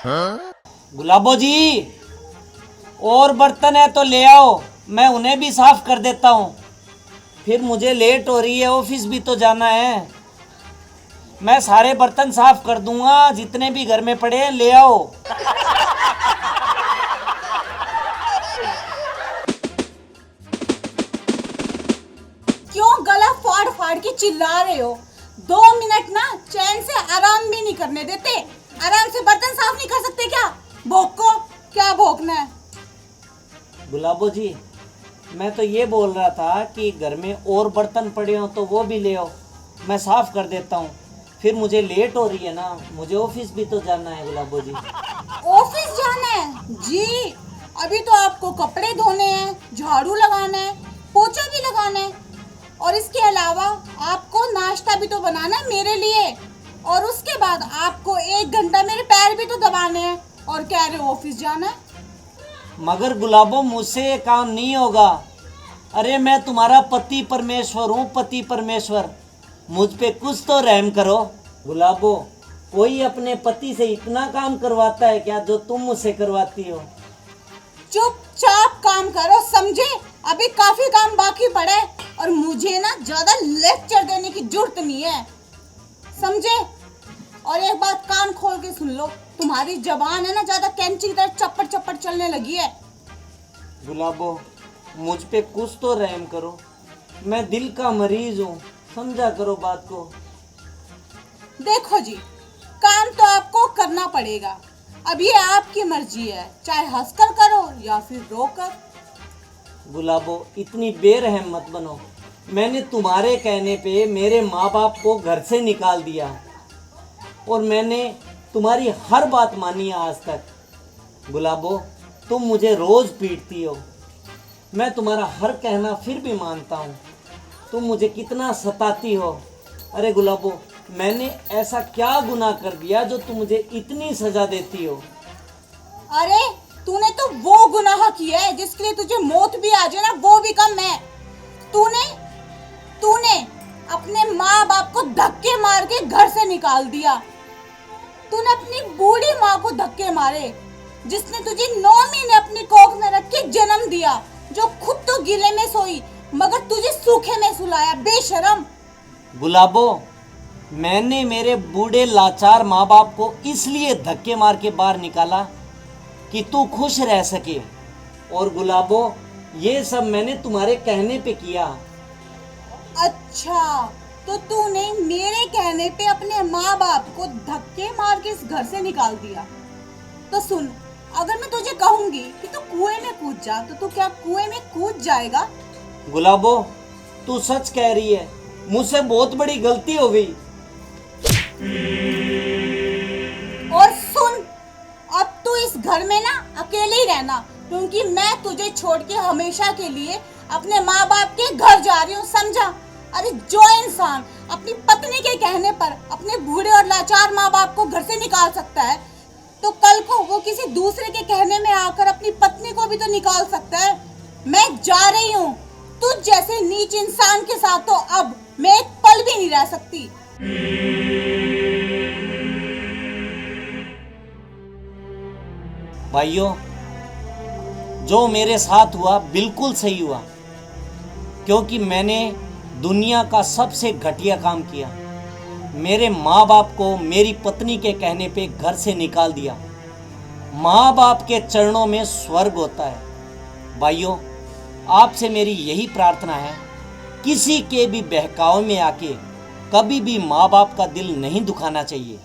गुलाबो जी, और बर्तन है तो ले आओ, मैं उन्हें भी साफ कर देता हूँ। फिर मुझे लेट हो रही है, ऑफिस भी तो जाना है। मैं सारे बर्तन साफ कर दूंगा, जितने भी घर में पड़े हैं ले आओ। क्यों गला फाड़ फाड़ के चिल्ला रहे हो? 2 मिनट ना चैन से आराम भी नहीं करने देते। आराम से बर्तन साफ नहीं कर सकते क्या? भोंको, क्या भोंकना है? गुलाबो जी, मैं तो ये बोल रहा था कि घर में और बर्तन पड़े हो तो वो भी ले आओ, मैं साफ कर देता हूँ। फिर मुझे लेट हो रही है ना, मुझे ऑफिस भी तो जाना है गुलाबो जी। ऑफिस जाना है जी? अभी तो आपको कपड़े धोने हैं, झाड़ू लगाना है, पोछा भी लगाना है, और इसके अलावा आपको नाश्ता भी तो बनाना है मेरे लिए, और उसके बाद आपको 1 घंटा मेरे पैर भी तो दबाने हैं, और कह रहे हो ऑफिस जाना है। मगर गुलाबो, मुझसे ये काम नहीं होगा। अरे मैं तुम्हारा पति परमेश्वर हूँ, पति परमेश्वर। मुझ पे कुछ तो रहम करो। गुलाबो, कोई अपने पति से इतना काम करवाता है क्या जो तुम मुझसे करवाती हो? चुपचाप काम करो, समझे? अभी काफी काम बाकी पड़ा है, और मुझे ना ज्यादा लेक्चर देने की जरूरत नहीं है, समझे? और एक बात कान खोल के सुन लो, तुम्हारी जबान है ना ज्यादा कैंची की तरह चप्पड़ चप्पड़ चलने लगी है। गुलाबो, मुझ पे कुछ तो रहम करो, मैं दिल का मरीज हूँ, समझा करो बात को। देखो जी, काम तो आपको करना पड़ेगा। अब ये आपकी मर्जी है, चाहे हंसकर करो या फिर रोकर। गुलाबो, इतनी बेरहम मत बनो। मैंने तुम्हारे कहने पे मेरे माँ बाप को घर से निकाल दिया, और मैंने तुम्हारी हर बात मानी है आज तक। गुलाबो, तुम मुझे रोज़ पीटती हो, मैं तुम्हारा हर कहना फिर भी मानता हूँ। तुम मुझे कितना सताती हो। अरे गुलाबो, मैंने ऐसा क्या गुनाह कर दिया जो तुम मुझे इतनी सज़ा देती हो? अरे तूने तो वो गुनाह किया है जिसके लिए तुझे मौत भी आ जाए ना, वो भी कम है। तूने तूने अपने माँ बाप को धक्के मार के घर से निकाल दिया। तूने अपनी बूढ़ी माँ को धक्के मारे, जिसने तुझे 9 महीने अपनी कोख में रख के जन्म दिया, जो खुद तो गीले में सोई मगर तुझे सूखे में सुलाया, बेशरम। गुलाबो, मैंने मेरे बूढ़े लाचार माँ बाप को इसलिए धक्के मार के बाहर निकाला कि तू खुश रह सके। और गुलाबो, ये सब मैंने तुम्हारे कहने पे किया। अच्छा, तो तूने मेरे कहने पे अपने माँ बाप को धक्के मार के इस घर से निकाल दिया। तो सुन, अगर मैं तुझे कहूंगी कि तू कुएं में कूद जा, तो तू क्या कुएं में कूद जाएगा? गुलाबो, तू सच कह रही है, मुझसे बहुत बड़ी गलती हो गई। और सुन, अब तू इस घर में ना अकेले ही रहना, क्योंकि मैं तुझे छोड़ के हमेशा के लिए अपने माँ बाप के घर जा रही हूँ, समझा? अरे जो इंसान अपनी पत्नी के कहने पर अपने बूढ़े और लाचार माँ बाप को घर से निकाल सकता है, तो कल को वो किसी दूसरे के कहने में आकर अपनी पत्नी को भी तो निकाल सकता है। मैं जा रही हूँ, तुझ जैसे नीच इंसान के साथ तो अब मैं एक पल भी नहीं रह सकती। भाइयों, जो मेरे साथ हुआ बिल्कुल सही हुआ, क्योंकि मैंने दुनिया का सबसे घटिया काम किया। मेरे माँ बाप को मेरी पत्नी के कहने पे घर से निकाल दिया। माँ बाप के चरणों में स्वर्ग होता है। भाइयों, आपसे मेरी यही प्रार्थना है, किसी के भी बहकावे में आके कभी भी माँ बाप का दिल नहीं दुखाना चाहिए।